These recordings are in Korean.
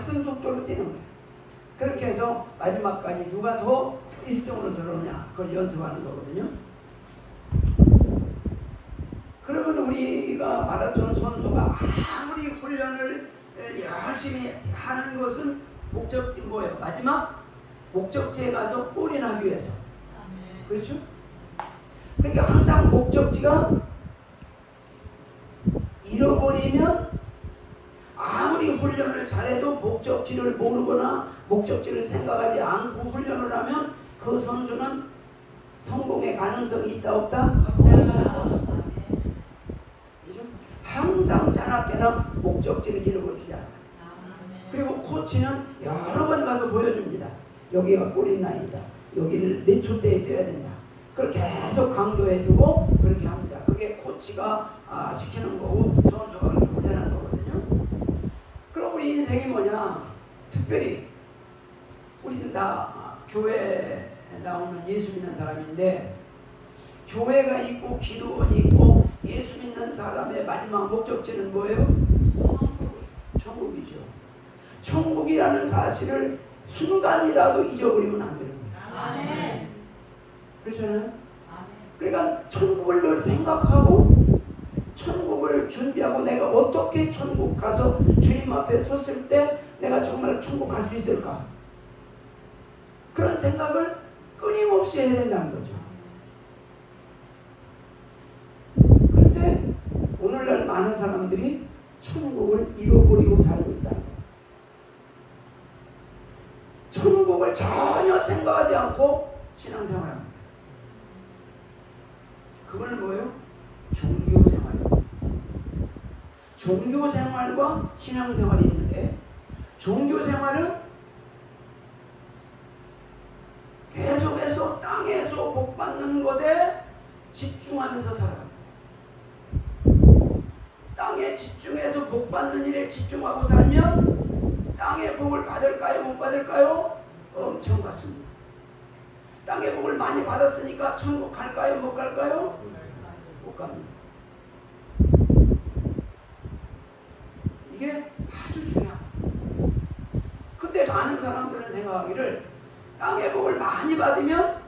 같은 속도로 뛰는 거예요. 그렇게 해서 마지막까지 누가 더 1등으로 들어오냐, 그걸 연습하는 거거든요. 그러면 우리가 마라톤 선수가 아무리 훈련을 열심히 하는 것은 목적이 뭐예요? 마지막 목적지에 가서 골이 나기 위해서. 그렇죠? 그러니까 항상 목적지가 잃어버리면 아무리 훈련을 잘해도 목적지를 모르거나 목적지를 생각하지 않고 훈련을 하면 그 선수는 성공의 가능성이 있다 없다? 없다. 항상 자나깨나 목적지를 잃어버리지 않아요. 그리고 코치는 여러 번 가서 보여줍니다. 여기가 골인 라인이다. 여기를 몇 초 때에 뛰어야 된다. 그걸 계속 강조해주고 그렇게 합니다. 그게 코치가 시키는 거고 선수가 그렇게 훈련하는 거거든요. 그럼 우리 인생이 뭐냐? 특별히 우리는 다 교회에 나오는 예수 믿는 사람인데, 교회가 있고 기도원이 있고 예수 믿는 사람의 마지막 목적지는 뭐예요? 천국이죠. 천국이라는 사실을 순간이라도 잊어버리면 안 되는 거예요. 아멘. 그렇잖아요. 그러니까 천국을 늘 생각하고 천국을 준비하고 내가 어떻게 천국 가서 주님 앞에 섰을 때 내가 정말 천국 갈 수 있을까? 그런 생각을 끊임없이 해야 된다는 거죠. 그런데 오늘날 많은 사람들이 천국을 잃어버리고 살고 있다는 거예요. 천국을 전혀 생각하지 않고 신앙생활합니다. 그건 뭐예요? 종교생활이에요. 종교생활과 신앙생활이 있는데, 종교생활은 계속해서 땅에서 복받는 것에 집중하면서 살아요. 땅에 집중해서 복받는 일에 집중하고 살면 땅의 복을 받을까요? 못 받을까요? 엄청 받습니다. 땅의 복을 많이 받았으니까 천국 갈까요? 못 갈까요? 못 갑니다. 이게 아주 중요합니다. 근데 많은 사람들은 생각하기를 땅의 복을 많이 받으면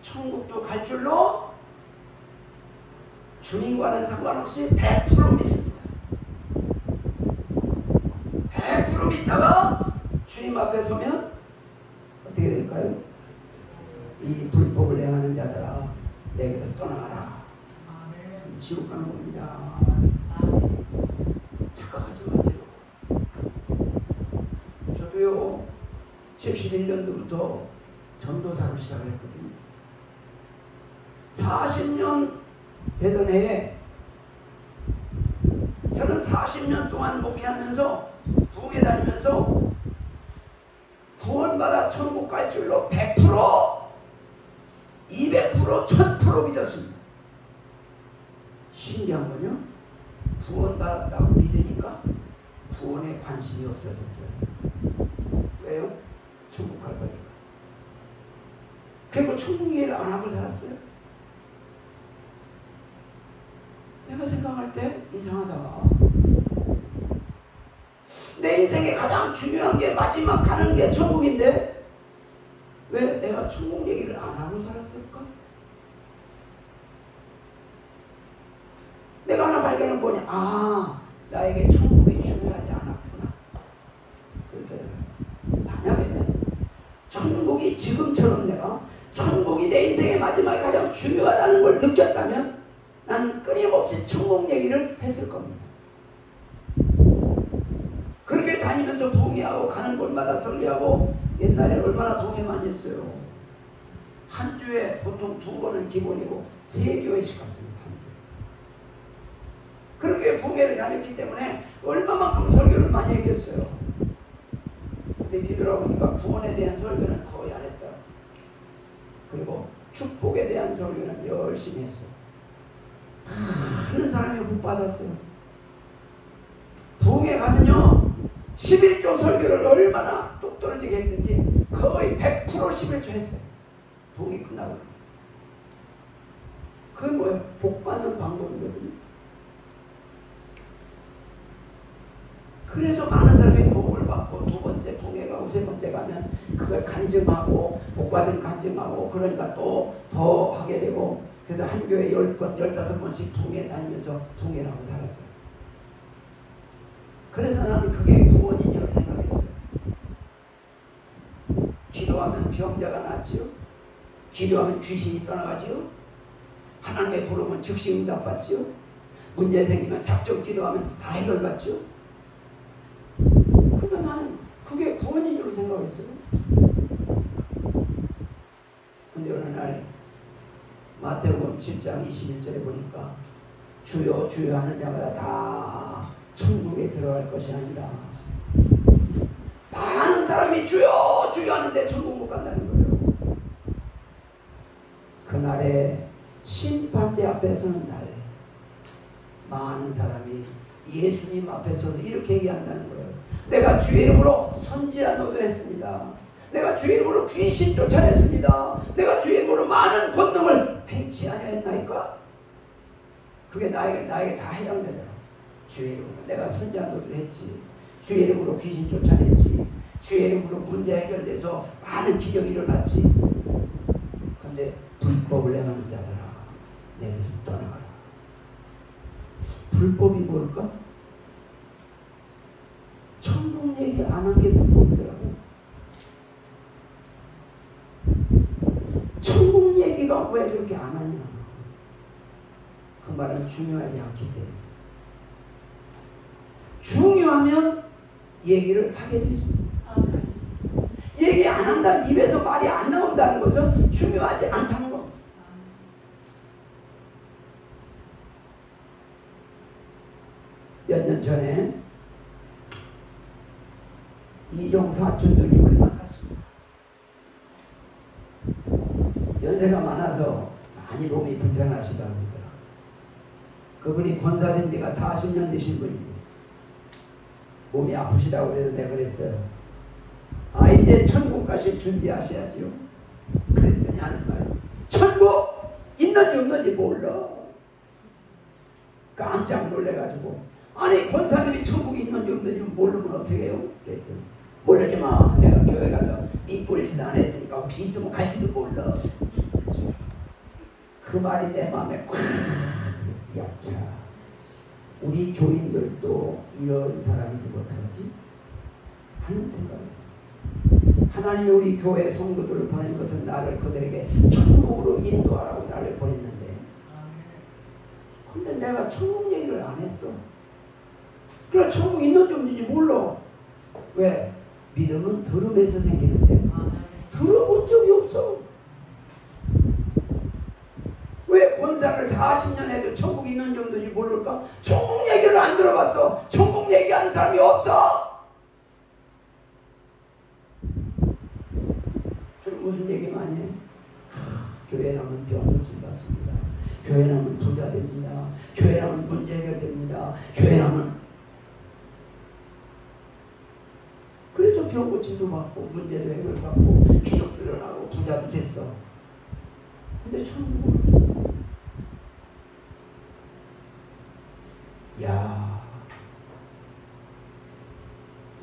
천국도 갈 줄로 주님과는 상관없이 100% 믿습니다. 100% 믿다가 주님 앞에 서면 어떻게 될까요? 이 불법을 행하는 자들아, 내게서 떠나가라. 지옥 가는 겁니다. 착각하지 마세요. 저도요 71년도부터 전도사를 시작을 했거든요. 40년 되던 해에 저는 40년 동안 목회하면서 부흥회 다니면서 구원받아 천국 갈 줄로 100%, 200%, 1000% 믿었습니다. 신기한 건요, 구원받았다고 믿으니까 구원에 관심이 없어졌어요. 왜요? 천국 갈 거니까. 그리고 천국 얘기를 안 하고 살았어요. 내가 생각할 때 이상하다. 내 인생에 가장 중요한 게 마지막 가는 게 천국인데 왜 내가 천국 얘기를 안 하고 살았을까? 내가 하나 발견한 뭐냐? 나에게 천국이 중요하지 않았구나. 그렇게 알았어. 만약에 천국이 지금처럼 내가 천국이 내 인생의 마지막에 가장 중요하다는 걸 느꼈다면 나는 끊임없이 천국 얘기를 했을 겁니다. 그렇게 다니면서 부흥회하고 가는 곳마다 설교하고 옛날에 얼마나 부흥회 많이 했어요. 한 주에 보통 2번은 기본이고 3교회씩 갔습니다. 그렇게 부흥회를 다녔기 때문에 얼마만큼 설교를 많이 했겠어요. 근데 뒤돌아보니까 구원에 대한 설교는 거의 안 했다. 그리고 축복에 대한 설교는 열심히 했어요. 많은 사람이 복 받았어요. 부흥회 가면요 11조 설교를 얼마나 똑 떨어지게 했든지 거의 100% 11조 했어요. 부흥이 끝나고. 그건 뭐예요? 복 받는 방법이거든요. 그래서 많은 사람이 복을 받고 돈 하면 그걸 간증하고 복받은 간증하고 그러니까 또 더 하게 되고 그래서 한 교회 10번, 15번씩 통회 다니면서 통회를 하고 살았어요. 그래서 나는 그게 구원인 줄 생각했어요. 기도하면 병자가 낫지요. 기도하면 귀신이 떠나가지요. 하나님의 부르면 즉시 응답받지요. 문제 생기면 작정 기도하면 다 해결받지요. 그러니까 나는 그게 구원인 줄 생각했어요. 근데 어느 날 마태복음 7장 21절에 보니까 주여 주여 하는 자마다 다 천국에 들어갈 것이 아니라 많은 사람이 주여 주여 하는데 천국 못 간다는 거예요. 그날에 심판대 앞에 서는 날 많은 사람이 예수님 앞에서 이렇게 얘기한다는 거예요. 내가 주의 이름으로 선지자 노도했습니다. 내가 주의 이름으로 귀신 쫓아냈습니다. 내가 주의 이름으로 많은 권능을 행치 아니하였나이까? 그게 나에게 다 해당되더라. 주의 이름으로 내가 선지자 노도했지. 주의 이름으로 귀신 쫓아냈지. 주의 이름으로 문제 해결돼서 많은 기적이 일어났지. 근데 불법을 행하는 자들아 내게서 떠나가라. 불법이 뭘까? 천국 얘기 안 한 게 불법이더라고. 천국 얘기가 왜 그렇게 안 하냐? 그 말은 중요하지 않기 때문에. 중요하면 얘기를 하게 돼 있습니다. 얘기 안 한다는, 입에서 말이 안 나온다는 것은 중요하지 않다는 겁니다. 몇 년 전에 이종사 전도님을 만났습니다. 연세가 많아서 많이 몸이 불편하시다고 그러더라. 그분이 권사된 지가 40년 되신 분입니다. 몸이 아프시다고 그래서 내가 그랬어요. 아, 이제 천국 가실 준비하셔야지요. 그랬더니 하는 말, 천국 있는지 없는지 몰라. 깜짝 놀래가지고, 아니 권사님이 천국이 있는지 없는지 모르면 어떻게 해요? 그랬더니 모르지 마. 내가 교회 가서 믿고 일치도 안 했으니까 혹시 있으면 갈지도 몰라. 그 말이 내 마음에 콱. 야차, 우리 교인들도 이런 사람이 있으면 어떡하지? 하는 생각이 있어요. 하나님이 우리 교회 성도들을 보낸 것은 나를 그들에게 천국으로 인도하라고 나를 보냈는데, 근데 내가 천국 얘기를 안 했어. 그래, 천국 있는지 없는지 몰라. 왜? 믿음은 들음에서 생기는데 들어본 적이 없어. 왜 권사를 40년 해도 천국 있는지 없는지 모를까? 천국 얘기를 안 들어봤어. 천국 얘기하는 사람이 없어. 그럼 무슨 얘기 많이 해? 교회 나면 병을 진받습니다. 교회 나면 부자 됩니다. 교회 나면 문제 해결됩니다. 교회 나면 그래서 병 고침도 받고 문제도 해결받고 기적도 일어나고 부자도 됐어. 근데 천국은 없어. 야,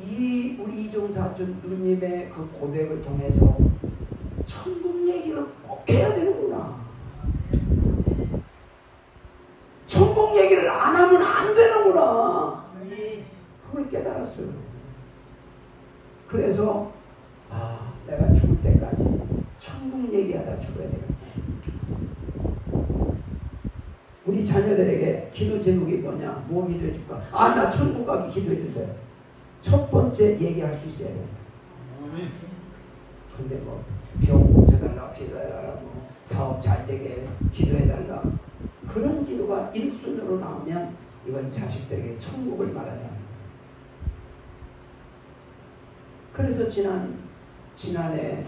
우리 이종사 누님의 그 고백을 통해서 천국 얘기를 꼭 해야 되는구나. 천국 얘기를 안 하면 안 되는구나. 그걸 깨달았어요. 그래서 내가 죽을 때까지 천국 얘기하다 죽어야 되겠다. 우리 자녀들에게 기도 제목이 뭐냐? 뭐 기도해 줄까? 나 천국 가기 기도해 주세요. 첫 번째 얘기할 수 있어야 돼요. 근데 뭐 병 고쳐달라 기도해달라, 뭐 사업 잘 되게 기도해달라, 그런 기도가 1순위로 나오면 이건 자식들에게 천국을 말하지 않아요. 그래서 지난해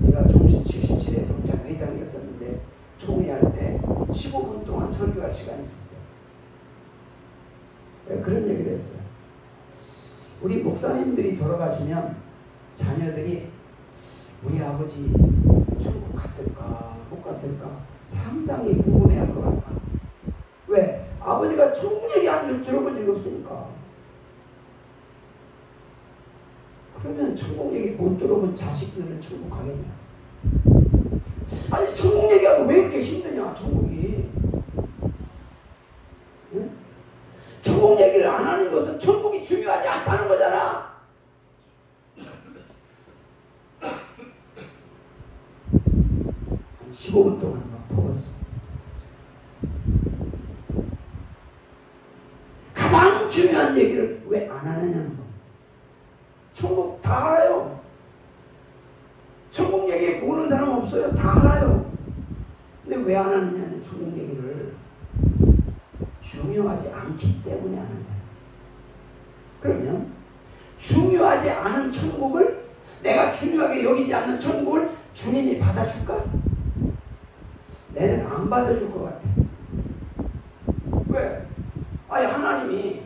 제가 종신 77회 동창회장이었었는데 총회할 때 15분 동안 설교할 시간이 있었어요. 그런 얘기를 했어요. 우리 목사님들이 돌아가시면 자녀들이 우리 아버지 천국 갔을까 못 갔을까 상당히 궁금해할 것 같다. 왜? 아버지가 천국 얘기하는 줄 들어본 적이 없으니까. 그러면 천국 얘기 못 들어본 자식들은 천국 가겠냐? 아니 천국 얘기하고 왜 그렇게 힘드냐 천국이. 응? 천국 얘기를 안 하는 것은 천국이 중요하지 않다는 거잖아. 한 15분 동안 막 먹었어. 가장 중요한 얘기를 왜 안 하느냐는 거. 천국 다 알아요. 천국 얘기 모르는 사람 없어요. 다 알아요. 근데 왜 안 하느냐는 천국 얘기를 중요하지 않기 때문에 안 한다. 그러면 중요하지 않은 천국을, 내가 중요하게 여기지 않는 천국을 주님이 받아줄까? 내는 안 받아줄 것 같아. 왜? 아니 하나님이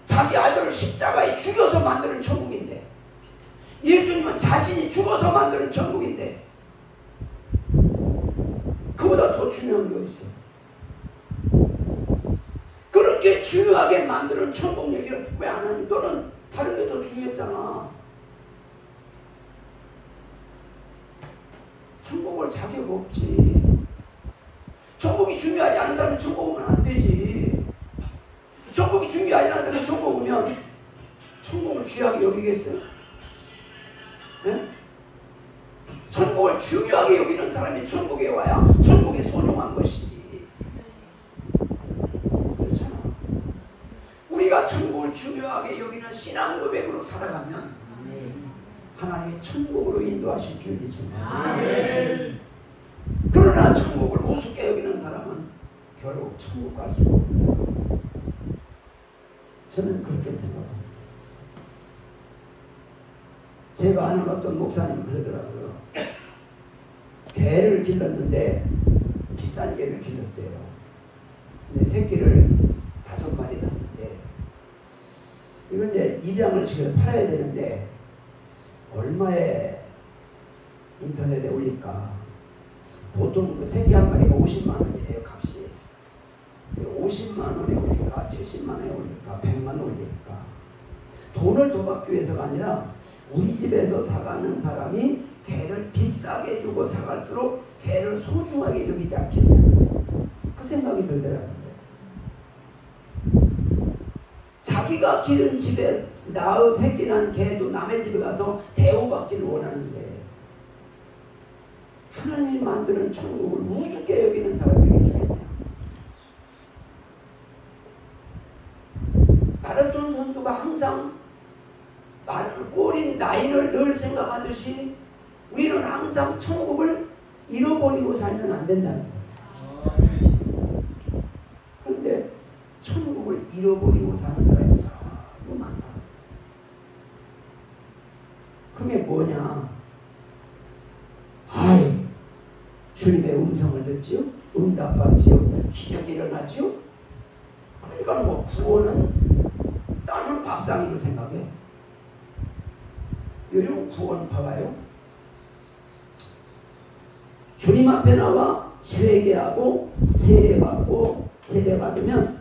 자기 아들을 십자가에 죽여서 만드는 천국인데, 예수님은 자신이 죽어서 만드는 천국인데 그보다 더 중요한 게 어딨어? 그렇게 중요하게 만드는 천국 얘기를 왜 안 하니? 너는 다른 게 더 중요했잖아. 천국 올 자격 없지. 천국이 중요하지 않은 사람은 천국 오면 안 되지. 천국이 중요하지 않은 사람은 천국 오면 천국을 귀하게 여기겠어요? 네? 천국을 중요하게 여기는 사람이 천국에 와야 천국이 소중한 것이지. 그렇잖아. 우리가 천국을 중요하게 여기는 신앙 고백으로 살아가면 하나님이 천국으로 인도하실 줄 믿습니다. 그러나 천국을 우습게 여기는 사람은 결국 천국 갈 수 없다. 저는 그렇게 생각합니다. 제가 아는 어떤 목사님이 그러더라고요. 개를 길렀는데 비싼 개를 길렀대요. 근데 새끼를 5마리 낳았는데 이건 이제 입양을 지금 팔아야 되는데 얼마에 인터넷에 올릴까? 보통 그 새끼 한 마리가 50만 원이래요, 값이. 50만 원에 올릴까? 70만 원에 올릴까? 100만 원 올릴까? 돈을 더 받기 위해서가 아니라 우리 집에서 사가는 사람이 개를 비싸게 주고 사갈수록 개를 소중하게 여기지 않겠냐. 그 생각이 들더라고요. 자기가 기른 집에 낳은 새끼 난 개도 남의 집에 가서 대우받기를 원하는데 하나님이 만드는 천국을 우습게 여기는 사람에게 주겠냐. 마라톤 선수가 항상 꼬린 라인을 늘 생각하듯이 우리는 항상 천국을 잃어버리고 살면 안 된다는 거예요. 그런데 천국을 잃어버리고 사는 사람이 너무 많다. 그게 뭐냐? 아이, 주님의 음성을 듣지요? 응답받지요? 기적이 일어나지요? 그러니까 뭐 구원은 나는 밥상으로 생각해. 요즘 구원 봐봐요. 주님 앞에 나와 회개하고 세례받고 세례받으면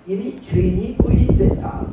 이미 죄인이 의인됐다.